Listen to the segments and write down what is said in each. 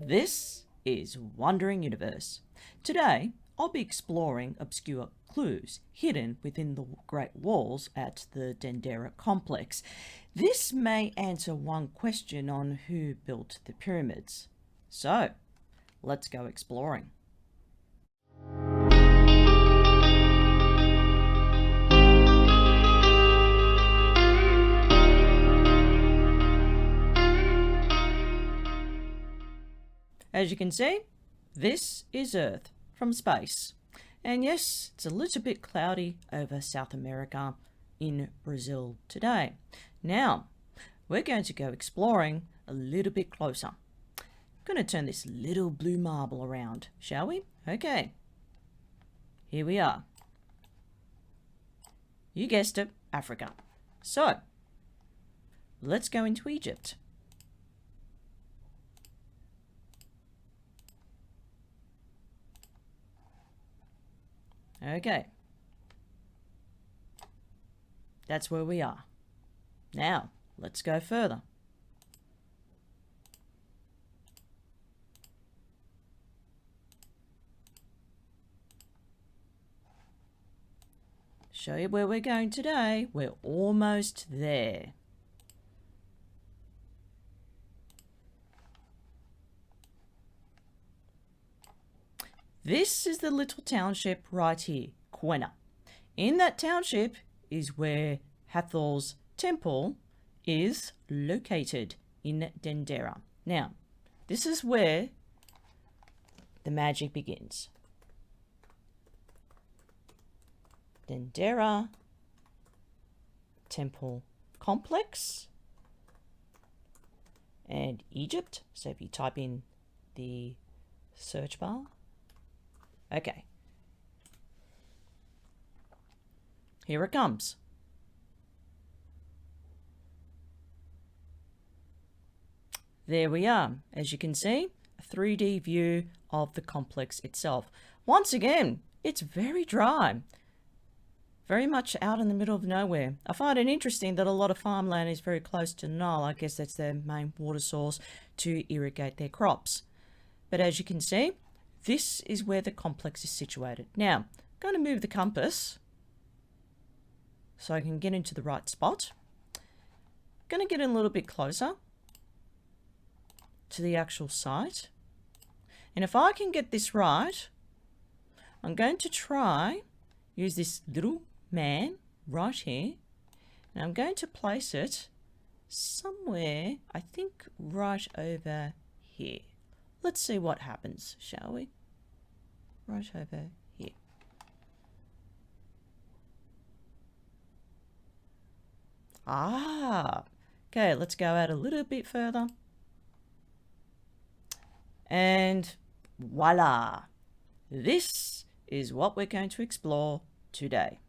This is Wandering Universe. Today, I'll be exploring obscure clues hidden within the Great Walls at the Dendera Complex. This may answer one question on who built the pyramids. So, let's go exploring. As you can see, this is Earth from space. And yes, it's a little bit cloudy over South America in Brazil today. Now, we're going to go exploring a little bit closer. I'm going to turn this little blue marble around, shall we? Okay. Here we are. You guessed it, Africa. So, let's go into Egypt. Okay, that's where we are. Now, let's go further. Show you where we're going today. We're almost there. This is the little township right here, Quena. In that township is where Hathor's Temple is located in Dendera. Now, this is where the magic begins. Dendera Temple Complex and Egypt. So if you type in the search bar. Okay. Here it comes. There we are. As you can see, a 3D view of the complex itself. Once again, it's very dry. Very much out in the middle of nowhere. I find it interesting that a lot of farmland is very close to the Nile. I guess that's their main water source to irrigate their crops. But as you can see, this is where the complex is situated. Now, I'm going to move the compass so I can get into the right spot. I'm going to get in a little bit closer to the actual site. And if I can get this right, I'm going to try use this little man right here. And I'm going to place it somewhere, I think right over here. Let's see what happens, shall we? Right over here. Okay, let's go out a little bit further. And voila! This is what we're going to explore today.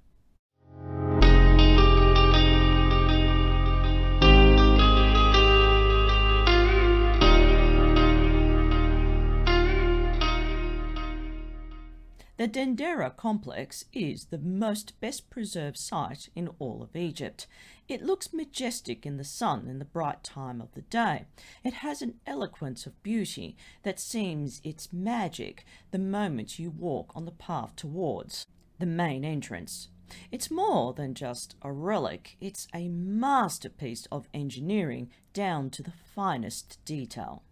The Dendera Complex is the best preserved site in all of Egypt. It looks majestic in the sun in the bright time of the day. It has an eloquence of beauty that seems its magic the moment you walk on the path towards the main entrance. It's more than just a relic, it's a masterpiece of engineering down to the finest detail.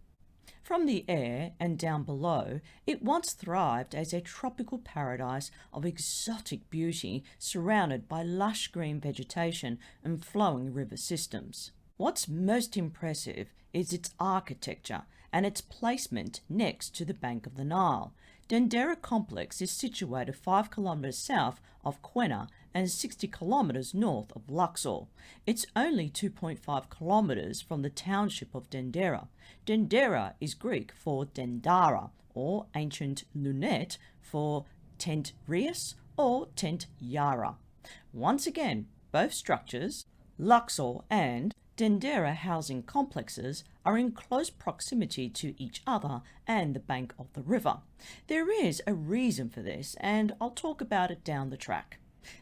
From the air and down below, it once thrived as a tropical paradise of exotic beauty surrounded by lush green vegetation and flowing river systems. What's most impressive is its architecture and its placement next to the bank of the Nile. Dendera Complex is situated 5 kilometers south of Quena and 60 kilometers north of Luxor. It's only 2.5 kilometers from the township of Dendera. Dendera is Greek for Dendara, or ancient lunette for tent Reus or tent Yara. Once again, both structures, Luxor and Dendera housing complexes, are in close proximity to each other and the bank of the river. There is a reason for this, and I'll talk about it down the track.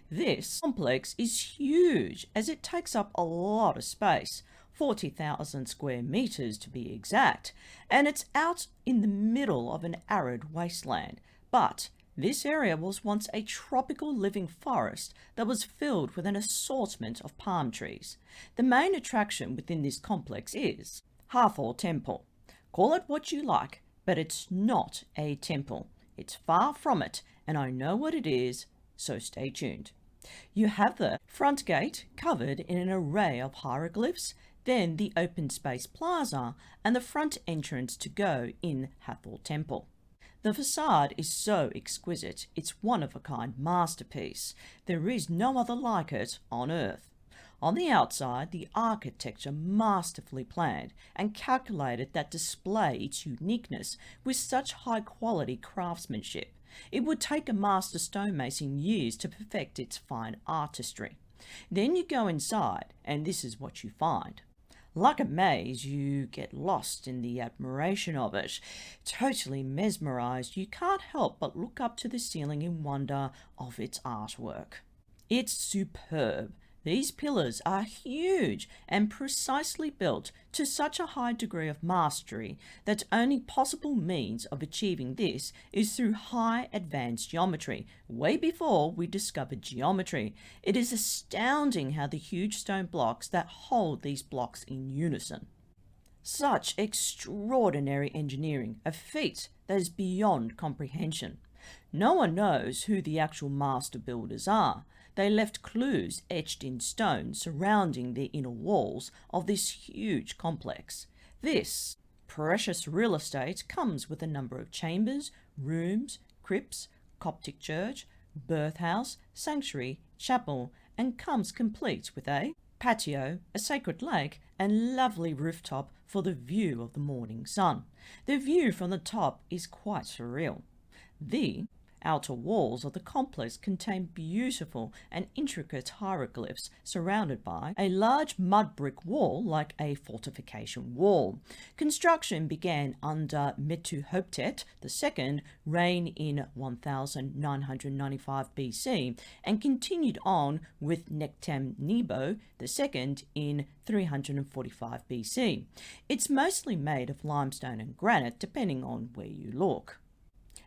This complex is huge as it takes up a lot of space. 40,000 square meters to be exact, and it's out in the middle of an arid wasteland. But this area was once a tropical living forest that was filled with an assortment of palm trees. The main attraction within this complex is Hathor Temple. Call it what you like, but it's not a temple. It's far from it, and I know what it is, so stay tuned. You have the front gate covered in an array of hieroglyphs, then the open space plaza, and the front entrance to go in Hathor Temple. The facade is so exquisite, it's one-of-a-kind masterpiece. There is no other like it on Earth. On the outside, the architecture masterfully planned and calculated that display its uniqueness with such high-quality craftsmanship. It would take a master stonemason years to perfect its fine artistry. Then you go inside, and this is what you find. Like a maze, you get lost in the admiration of it. Totally mesmerized, you can't help but look up to the ceiling in wonder of its artwork. It's superb. These pillars are huge and precisely built to such a high degree of mastery that only possible means of achieving this is through high advanced geometry, way before we discovered geometry. It is astounding how the huge stone blocks that hold these blocks in unison. Such extraordinary engineering, a feat that is beyond comprehension. No one knows who the actual master builders are. They left clues etched in stone surrounding the inner walls of this huge complex. This precious real estate comes with a number of chambers, rooms, crypts, Coptic church, birthhouse, sanctuary, chapel, and comes complete with a patio, a sacred lake, and lovely rooftop for the view of the morning sun. The view from the top is quite surreal. The outer walls of the complex contain beautiful and intricate hieroglyphs surrounded by a large mud brick wall like a fortification wall. Construction began under Mentuhotep II, reign in 1995 BC, and continued on with Nectanebo II in 345 BC. It's mostly made of limestone and granite depending on where you look.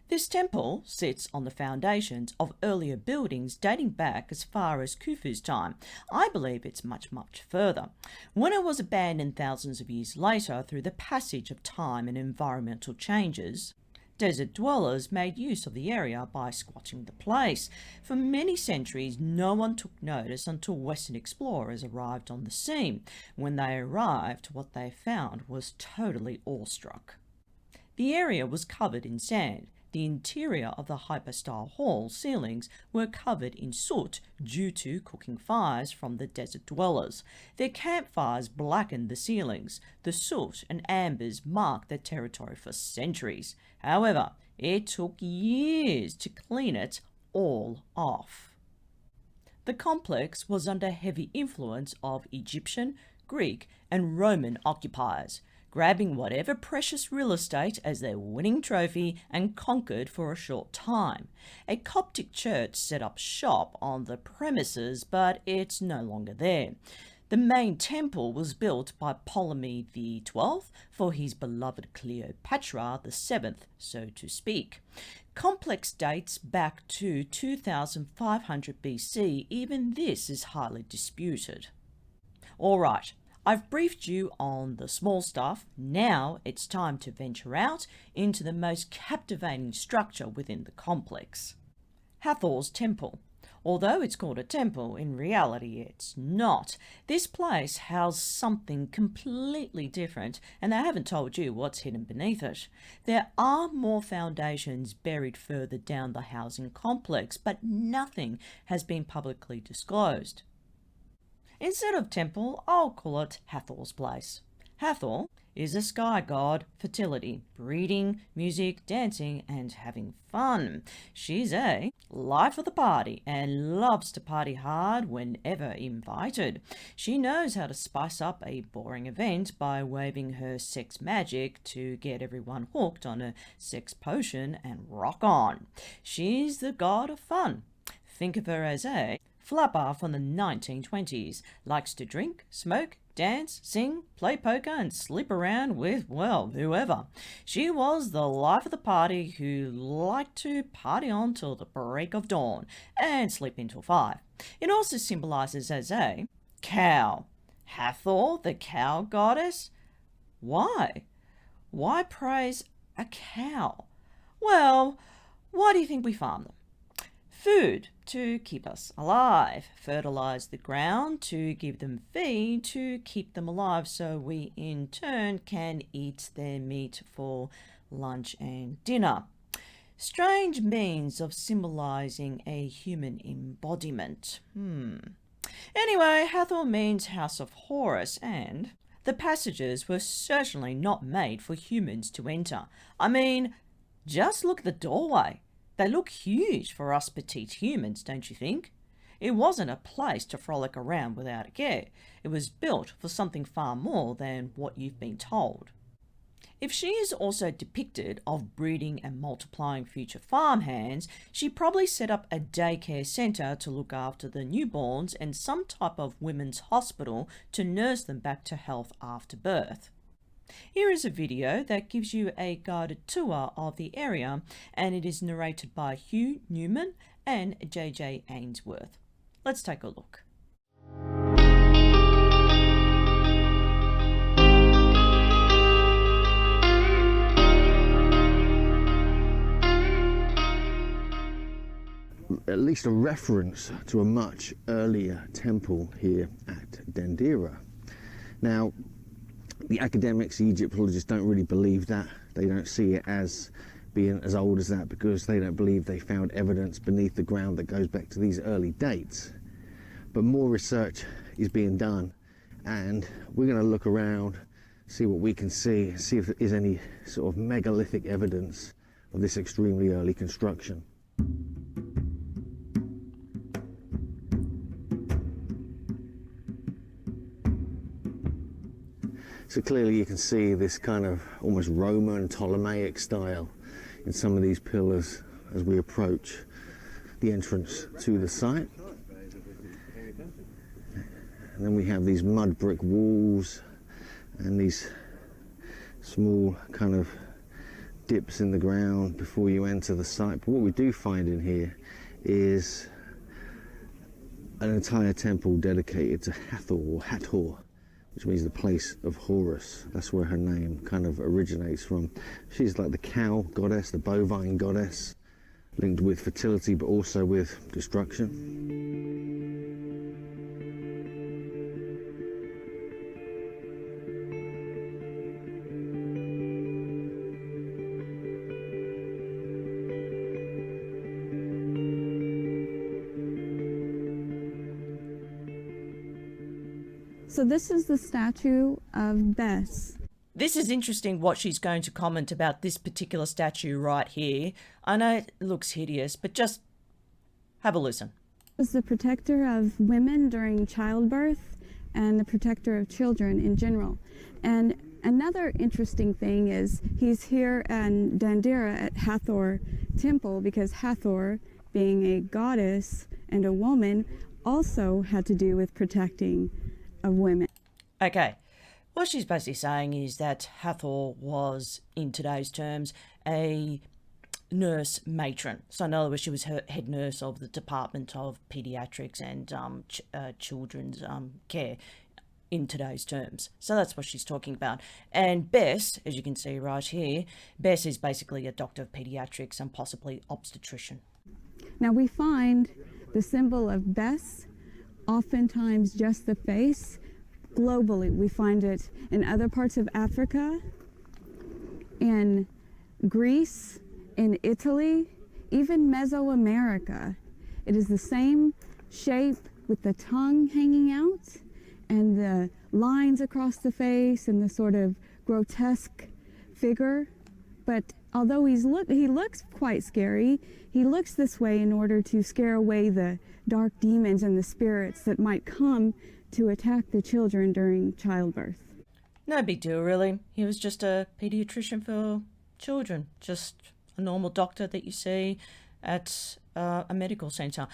This temple sits on the foundations of earlier buildings dating back as far as Khufu's time. I believe it's much further. When it was abandoned thousands of years later through the passage of time and environmental changes, desert dwellers made use of the area by squatting the place. For many centuries, no one took notice until Western explorers arrived on the scene. When they arrived, what they found was totally awestruck. The area was covered in sand. The interior of the hypostyle hall ceilings were covered in soot due to cooking fires from the desert dwellers. Their campfires blackened the ceilings. The soot and ambers marked their territory for centuries. However, it took years to clean it all off. The complex was under heavy influence of Egyptian, Greek, and Roman occupiers, grabbing whatever precious real estate as their winning trophy and conquered for a short time. A Coptic church set up shop on the premises, but it's no longer there. The main temple was built by Ptolemy XII for his beloved Cleopatra VII, so to speak. Complex dates back to 2500 BC. Even this is highly disputed. All right. I've briefed you on the small stuff. Now it's time to venture out into the most captivating structure within the complex. Hathor's Temple. Although it's called a temple, in reality it's not. This place houses something completely different, and they haven't told you what's hidden beneath it. There are more foundations buried further down the housing complex, but nothing has been publicly disclosed. Instead of temple, I'll call it Hathor's place. Hathor is a sky god, fertility, breeding, music, dancing, and having fun. She's a life of the party and loves to party hard whenever invited. She knows how to spice up a boring event by waving her sex magic to get everyone hooked on a sex potion and rock on. She's the god of fun. Think of her as a flapper from the 1920s, likes to drink, smoke, dance, sing, play poker and sleep around with, well, whoever. She was the life of the party who liked to party on till the break of dawn and sleep until 5. It also symbolises as a cow. Hathor, the cow goddess? Why? Why praise a cow? Well, why do you think we farm them? Food to keep us alive, fertilise the ground to give them feed to keep them alive so we in turn can eat their meat for lunch and dinner. Strange means of symbolising a human embodiment. Anyway, Hathor means House of Horus, and the passages were certainly not made for humans to enter. I mean, just look at the doorway. They look huge for us petite humans, don't you think? It wasn't a place to frolic around without a care. It was built for something far more than what you've been told. If she is also depicted of breeding and multiplying future farmhands, she probably set up a daycare centre to look after the newborns and some type of women's hospital to nurse them back to health after birth. Here is a video that gives you a guided tour of the area, and it is narrated by Hugh Newman and J.J. Ainsworth. Let's take a look. At least a reference to a much earlier temple here at Dendera. Now, the academics, the Egyptologists, don't really believe that. They don't see it as being as old as that because they don't believe they found evidence beneath the ground that goes back to these early dates. But more research is being done, and we're going to look around, see what we can see if there is any sort of megalithic evidence of this extremely early construction. So clearly you can see this kind of almost Roman Ptolemaic style in some of these pillars as we approach the entrance to the site. And then we have these mud brick walls and these small kind of dips in the ground before you enter the site. But what we do find in here is an entire temple dedicated to Hathor, which means the place of Horus. That's where her name kind of originates from. She's like the cow goddess, the bovine goddess, linked with fertility but also with destruction. So this is the statue of Bes. This is interesting what she's going to comment about this particular statue right here. I know it looks hideous, but just have a listen. Is the protector of women during childbirth and the protector of children in general. And another interesting thing is he's here in Dendera at Hathor Temple because Hathor, being a goddess and a woman, also had to do with protecting of women. Okay, what she's basically saying is that Hathor was, in today's terms, a nurse matron. So in other words, she was her head nurse of the Department of Pediatrics and Children's Care in today's terms. So that's what she's talking about. And Bes, as you can see right here, Bes is basically a doctor of pediatrics and possibly obstetrician. Now we find the symbol of Bes, oftentimes just the face. Globally, we find it in other parts of Africa, in Greece, in Italy, even Mesoamerica. It is the same shape with the tongue hanging out and the lines across the face and the sort of grotesque figure. But although he looks quite scary, he looks this way in order to scare away the dark demons and the spirits that might come to attack the children during childbirth. No big deal, really. He was just a pediatrician for children, just a normal doctor that you see at a medical centre.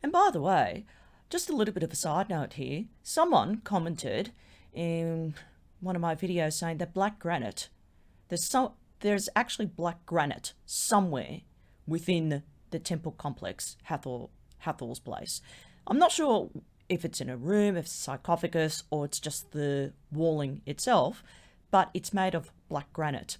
And by the way, just a little bit of a side note here, someone commented in one of my videos saying that black granite, there's actually black granite somewhere within the temple complex, Hathor's place. I'm not sure if it's in a room, if it's a sarcophagus, or it's just the walling itself, but it's made of black granite.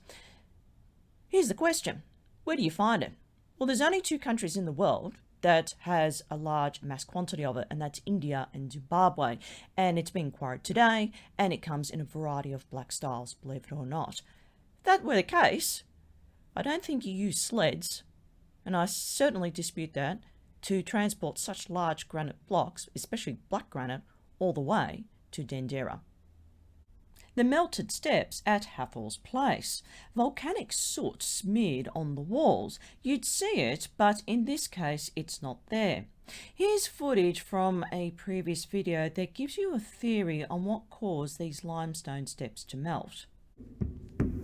Here's the question. Where do you find it? Well, there's only 2 countries in the world that has a large mass quantity of it, and that's India and Zimbabwe. And it's being quarried today, and it comes in a variety of black styles, believe it or not. If that were the case, I don't think you use sleds, and I certainly dispute that, to transport such large granite blocks, especially black granite, all the way to Dendera. The melted steps at Hathor's place. Volcanic soot smeared on the walls. You'd see it, but in this case it's not there. Here's footage from a previous video that gives you a theory on what caused these limestone steps to melt.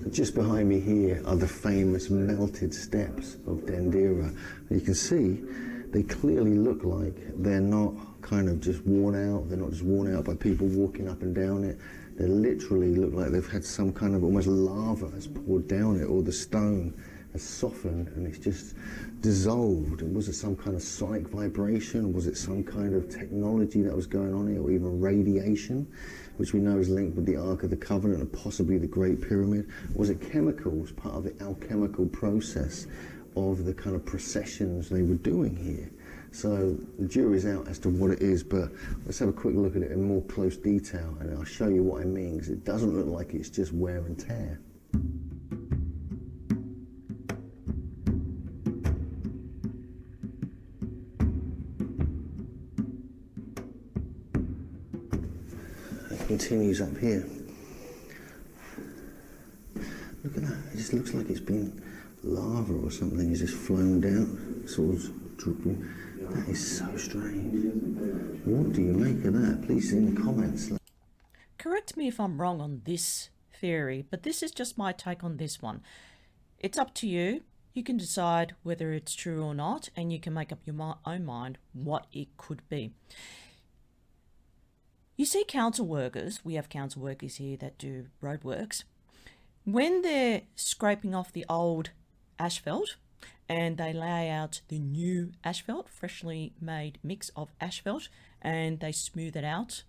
Just behind me here are the famous melted steps of Dendera. You can see they clearly look like they're not kind of just worn out. They're not just worn out by people walking up and down it. They literally look like they've had some kind of almost lava has poured down it, or the stone has softened and it's just dissolved. And was it some kind of sonic vibration? Was it some kind of technology that was going on here, or even radiation, which we know is linked with the Ark of the Covenant and possibly the Great Pyramid? Was it chemicals, part of the alchemical process of the kind of processions they were doing here? So the jury's out as to what it is, but let's have a quick look at it in more close detail, and I'll show you what I mean, because it doesn't look like it's just wear and tear. It continues up here. Look at that, it just looks like it's been lava or something has just flown down, sort of drooping. That is so strange. What do you make of that? Please in the comments. Correct me if I'm wrong on this theory, but this is just my take on this one. It's up to you. You can decide whether it's true or not, and you can make up your own mind what it could be. You see council workers, we have council workers here that do roadworks. When they're scraping off the old asphalt, and they lay out the new asphalt, freshly made mix of asphalt, and they smooth it out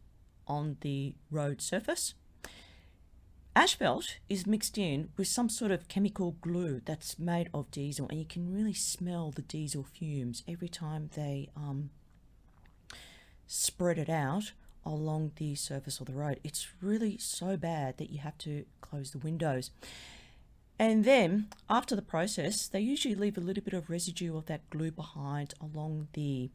on the road surface. Asphalt is mixed in with some sort of chemical glue that's made of diesel, and you can really smell the diesel fumes every time they spread it out along the surface of the road. It's really so bad that you have to close the windows. And then, after the process, they usually leave a little bit of residue of that glue behind along the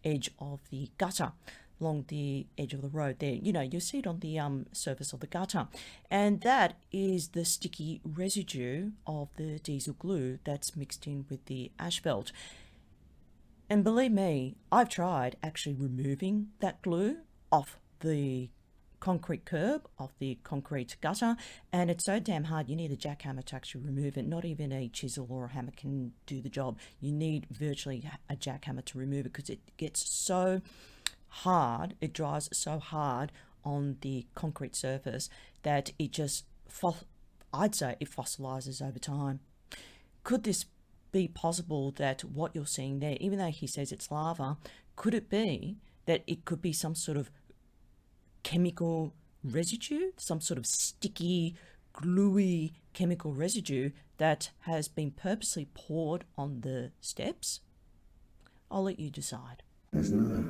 edge of the gutter, along the edge of the road there. You know, you'll see it on the surface of the gutter. And that is the sticky residue of the diesel glue that's mixed in with the asphalt. And believe me, I've tried actually removing that glue off the concrete curb, off the concrete gutter, and it's so damn hard. You need a jackhammer to actually remove it. Not even a chisel or a hammer can do the job. You need virtually a jackhammer to remove it, because it gets so hard, it dries so hard on the concrete surface that it just, I'd say it fossilizes over time. Could this be possible that what you're seeing there, even though he says it's lava, could it be that it could be some sort of chemical residue, some sort of sticky, gluey chemical residue that has been purposely poured on the steps? I'll let you decide. There's no.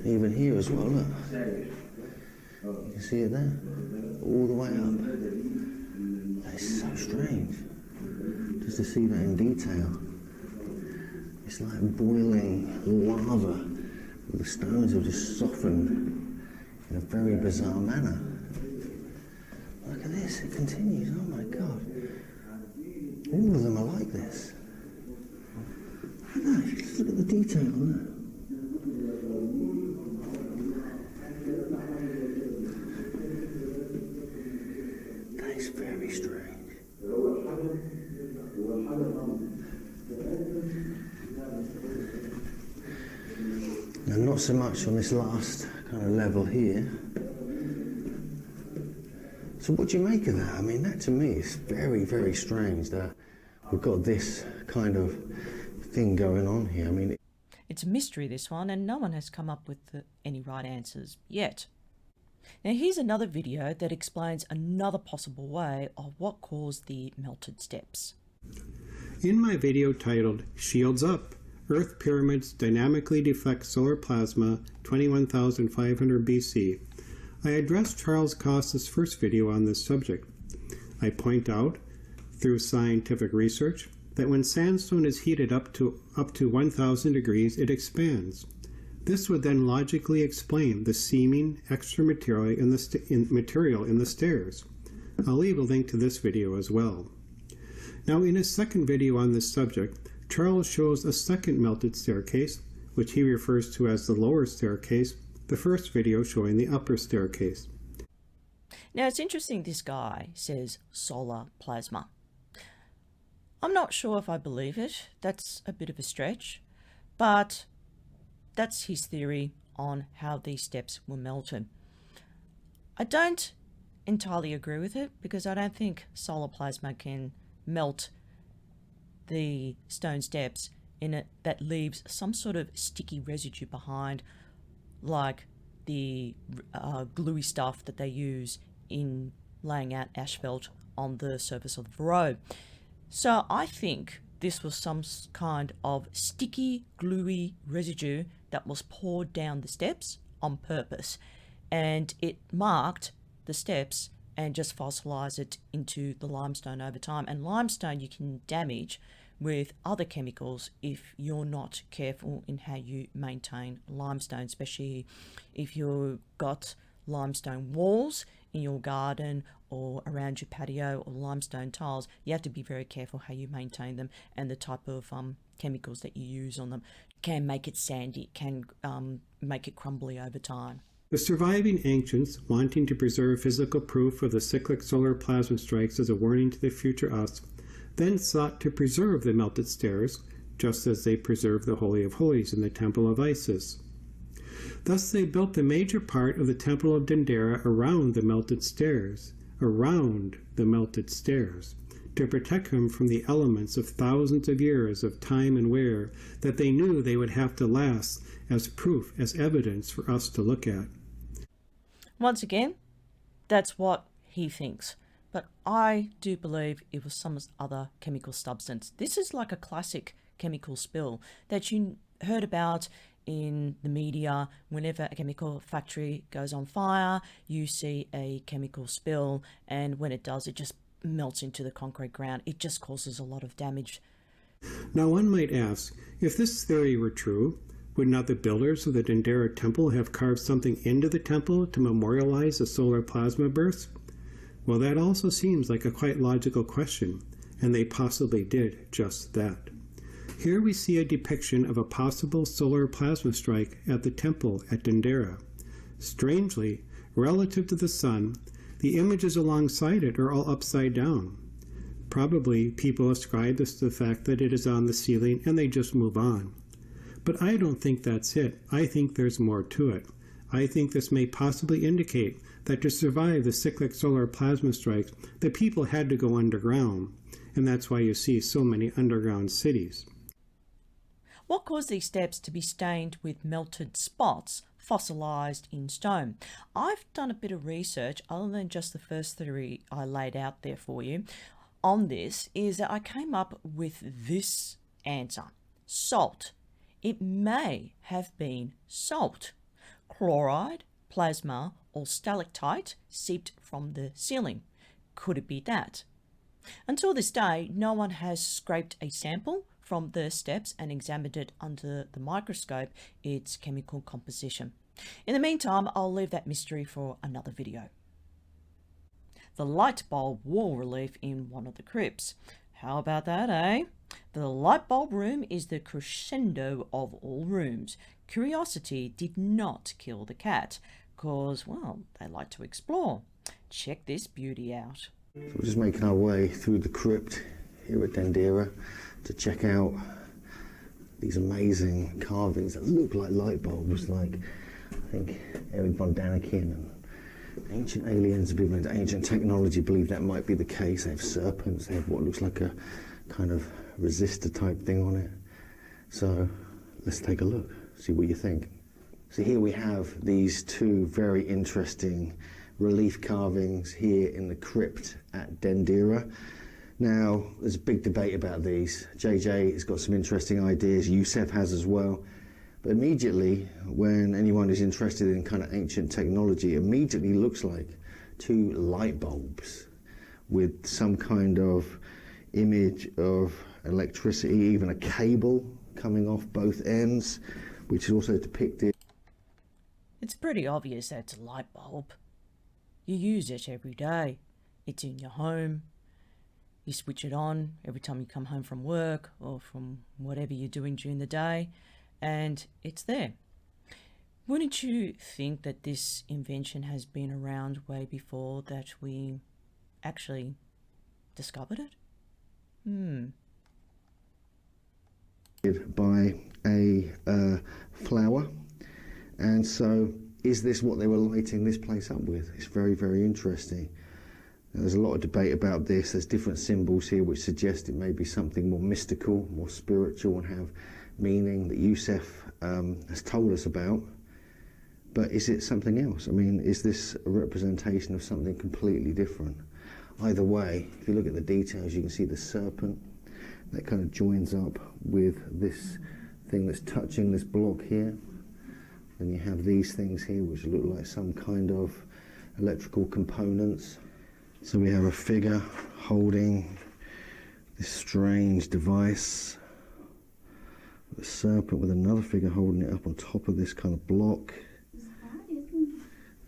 Even here as well, look. You can see it there, all the way up. That is so strange, just to see that in detail. It's like boiling lava. The stones have just softened in a very bizarre manner. Look at this, it continues, oh my God. All of them are like this. Look at that, just look at the detail on that. That is very strange. not so much on this last kind of level here. So what do you make of that? I mean, that to me is very, very strange that we've got this kind of thing going on here. I mean, it's a mystery, this one, and no one has come up with any right answers yet. Now here's another video that explains another possible way of what caused the melted steps. In my video titled Shields Up, Earth Pyramids Dynamically Deflect Solar Plasma 21,500 BC, I addressed Charles Costa's first video on this subject. I point out, through scientific research, that when sandstone is heated up to 1,000 degrees, it expands. This would then logically explain the seeming extra material in the stairs. I'll leave a link to this video as well. Now, in his second video on this subject, Charles shows a second melted staircase, which he refers to as the lower staircase, the first video showing the upper staircase. Now it's interesting this guy says solar plasma. I'm not sure if I believe it, that's a bit of a stretch, but that's his theory on how these steps were melted. I don't entirely agree with it because I don't think solar plasma can melt the stone steps in it that leaves some sort of sticky residue behind, like the gluey stuff that they use in laying out asphalt on the surface of the road. So I think this was some kind of sticky, gluey residue that was poured down the steps on purpose, and it marked the steps and just fossilized it into the limestone over time. And limestone you can damage with other chemicals if you're not careful in how you maintain limestone, especially if you've got limestone walls in your garden or around your patio, or limestone tiles. You have to be very careful how you maintain them, and the type of chemicals that you use on them can make it sandy, can make it crumbly over time. The surviving ancients, wanting to preserve physical proof of the cyclic solar plasma strikes as a warning to the future us, then sought to preserve the melted stairs, just as they preserved the Holy of Holies in the Temple of Isis. Thus they built the major part of the Temple of Dendera around the melted stairs, to protect them from the elements of thousands of years of time and wear that they knew they would have to last as proof, as evidence for us to look at. Once again, that's what he thinks. But I do believe it was some other chemical substance. This is like a classic chemical spill that you heard about in the media. Whenever a chemical factory goes on fire, you see a chemical spill, and when it does, it just melts into the concrete ground. It just causes a lot of damage. Now one might ask, if this theory were true, would not the builders of the Dendera Temple have carved something into the temple to memorialize the solar plasma burst? Well, that also seems like a quite logical question, and they possibly did just that. Here we see a depiction of a possible solar plasma strike at the temple at Dendera. Strangely, relative to the sun, the images alongside it are all upside down. Probably people ascribe this to the fact that it is on the ceiling and they just move on. But I don't think that's it. I think there's more to it. I think this may possibly indicate that to survive the cyclic solar plasma strikes, the people had to go underground, and that's why you see so many underground cities. What caused these steps to be stained with melted spots fossilized in stone? I've done a bit of research, other than just the first theory I laid out there for you on this, is that I came up with this answer: salt. It may have been salt, chloride, plasma, or stalactite seeped from the ceiling. Could it be that? Until this day, no one has scraped a sample from the steps and examined it under the microscope, its chemical composition. In the meantime, I'll leave that mystery for another video. The light bulb wall relief in one of the crypts. How about that, eh? The light bulb room is the crescendo of all rooms. Curiosity did not kill the cat, because, well, they like to explore. Check this beauty out. So we're just making our way through the crypt here at Dendera to check out these amazing carvings that look like light bulbs, like I think Eric von Daniken and ancient aliens and people into ancient technology believe that might be the case. They have serpents, they have what looks like a kind of resistor type thing on it. So let's take a look, see what you think. So here we have these two very interesting relief carvings here in the crypt at Dendera. Now, there's a big debate about these. JJ has got some interesting ideas, Youssef has as well. But immediately, when anyone is interested in kind of ancient technology, it immediately looks like two light bulbs with some kind of image of electricity, even a cable coming off both ends, which is also depicted. It's pretty obvious that it's a light bulb. You use it every day. It's in your home. You switch it on every time you come home from work or from whatever you're doing during the day, and it's there. Wouldn't you think that this invention has been around way before that we actually discovered it? By a flower, and so is this what they were lighting this place up with? It's very, very interesting. Now, there's a lot of debate about this. There's different symbols here which suggest it may be something more mystical, more spiritual, and have meaning that Youssef has told us about. But is it something else? I mean, is this a representation of something completely different? Either way, if you look at the details, you can see the serpent that kind of joins up with this thing that's touching this block here. Then you have these things here which look like some kind of electrical components. So we have a figure holding this strange device, the serpent with another figure holding it up on top of this kind of block.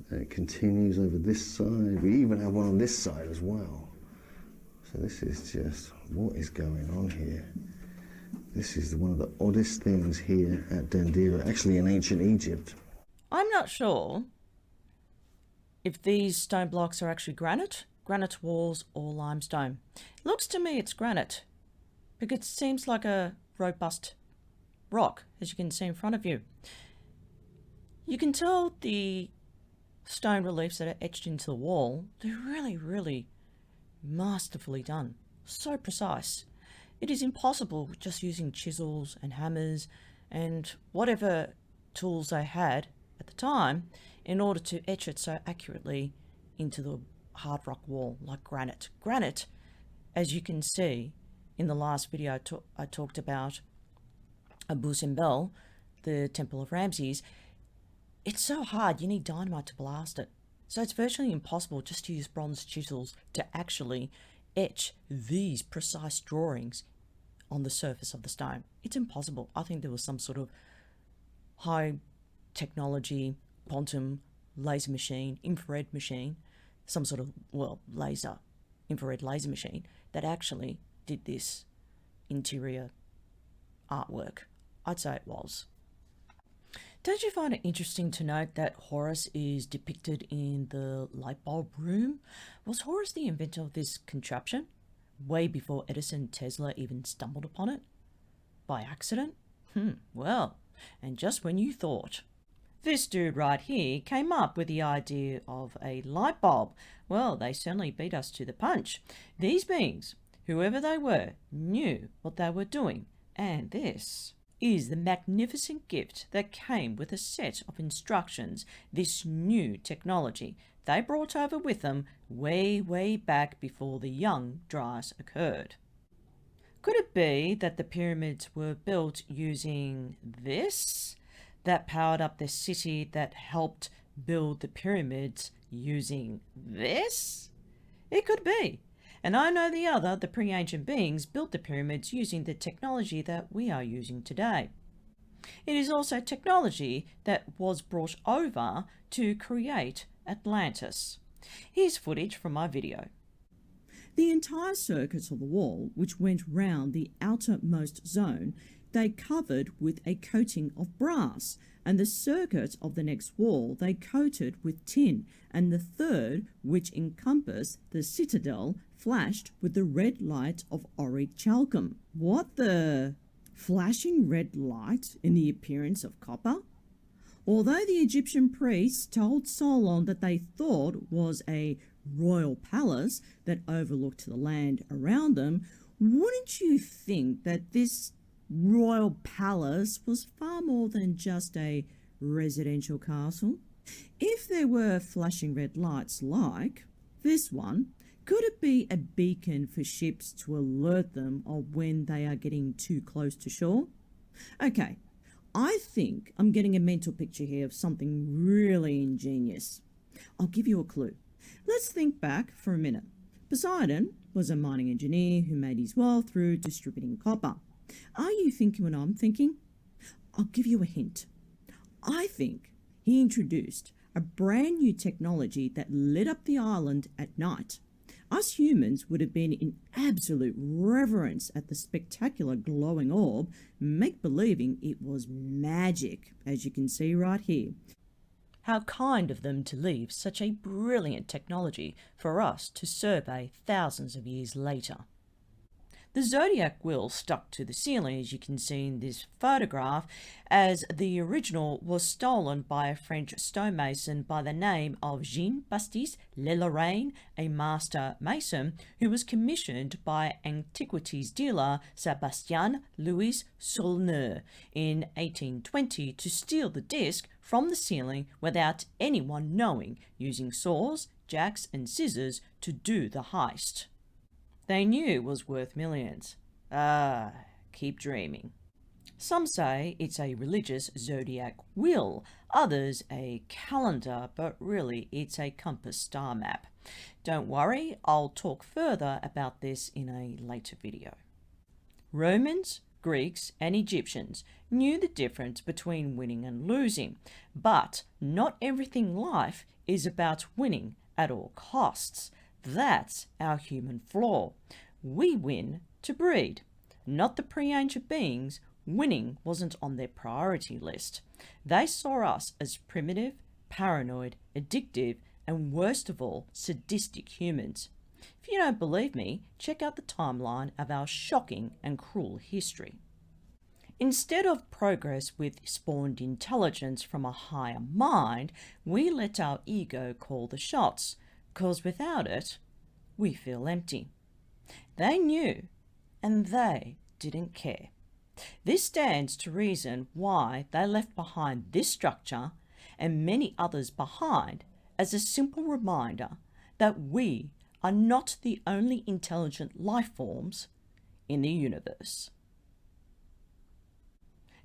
And it continues over this side. We even have one on this side as well. So this is just, what is going on here? This is one of the oddest things here at Dendera, actually in ancient Egypt. I'm not sure if these stone blocks are actually granite walls, or limestone. It looks to me it's granite, because it seems like a robust rock, as you can see in front of you. You can tell the stone reliefs that are etched into the wall, they're really, really masterfully done. So precise. It is impossible just using chisels and hammers and whatever tools they had at the time in order to etch it so accurately into the hard rock wall like granite. Granite, as you can see in the last video I talked about Abu Simbel, the Temple of Ramses, it's so hard you need dynamite to blast it. So it's virtually impossible just to use bronze chisels to actually etch these precise drawings on the surface of the stone. It's impossible. I think there was some sort of high technology, quantum laser machine, infrared machine, some sort of, well, infrared laser machine that actually did this interior artwork. I'd say it was. Don't you find it interesting to note that Horus is depicted in the light bulb room? Was Horus the inventor of this contraption way before Edison and Tesla even stumbled upon it? By accident? Well, and just when you thought. This dude right here came up with the idea of a light bulb. Well, they certainly beat us to the punch. These beings, whoever they were, knew what they were doing, and this is the magnificent gift that came with a set of instructions, this new technology they brought over with them way, way back before the young dryas occurred. Could it be that the pyramids were built using this, that powered up the city that helped build the pyramids using this? It could be. And I know the pre-ancient beings built the pyramids using the technology that we are using today. It is also technology that was brought over to create Atlantis. Here's footage from my video. The entire circuit of the wall, which went round the outermost zone, they covered with a coating of brass, and the circuit of the next wall they coated with tin, and the third, which encompassed the citadel, flashed with the red light of aurichalcum. What the? flashing red light in the appearance of copper? Although the Egyptian priests told Solon that they thought was a royal palace that overlooked the land around them, wouldn't you think that this royal palace was far more than just a residential castle? If there were flashing red lights like this one, could it be a beacon for ships to alert them of when they are getting too close to shore? Okay, I think I'm getting a mental picture here of something really ingenious. I'll give you a clue. Let's think back for a minute. Poseidon was a mining engineer who made his wealth through distributing copper. Are you thinking what I'm thinking? I'll give you a hint. I think he introduced a brand new technology that lit up the island at night. Us humans would have been in absolute reverence at the spectacular glowing orb, make-believing it was magic, as you can see right here. How kind of them to leave such a brilliant technology for us to survey thousands of years later. The zodiac wheel stuck to the ceiling, as you can see in this photograph, as the original was stolen by a French stonemason by the name of Jean-Baptiste Le Lorrain, a master mason who was commissioned by antiquities dealer Sébastien Louis Saulnier in 1820 to steal the disc from the ceiling without anyone knowing, using saws, jacks and scissors to do the heist. They knew it was worth millions. Keep dreaming. Some say it's a religious zodiac wheel, others a calendar, but really it's a compass star map. Don't worry, I'll talk further about this in a later video. Romans, Greeks and Egyptians knew the difference between winning and losing, but not everything in life is about winning at all costs. That's our human flaw. We win to breed. Not the pre-ancient beings. Winning wasn't on their priority list. They saw us as primitive, paranoid, addictive, and worst of all, sadistic humans. If you don't believe me, check out the timeline of our shocking and cruel history. Instead of progress with spawned intelligence from a higher mind, we let our ego call the shots, because without it, we feel empty. They knew, and they didn't care. This stands to reason why they left behind this structure and many others behind as a simple reminder that we are not the only intelligent life forms in the universe.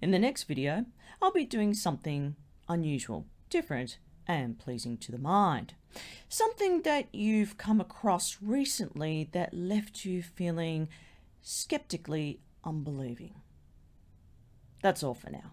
In the next video, I'll be doing something unusual, different, and pleasing to the mind. Something that you've come across recently that left you feeling skeptically unbelieving. That's all for now.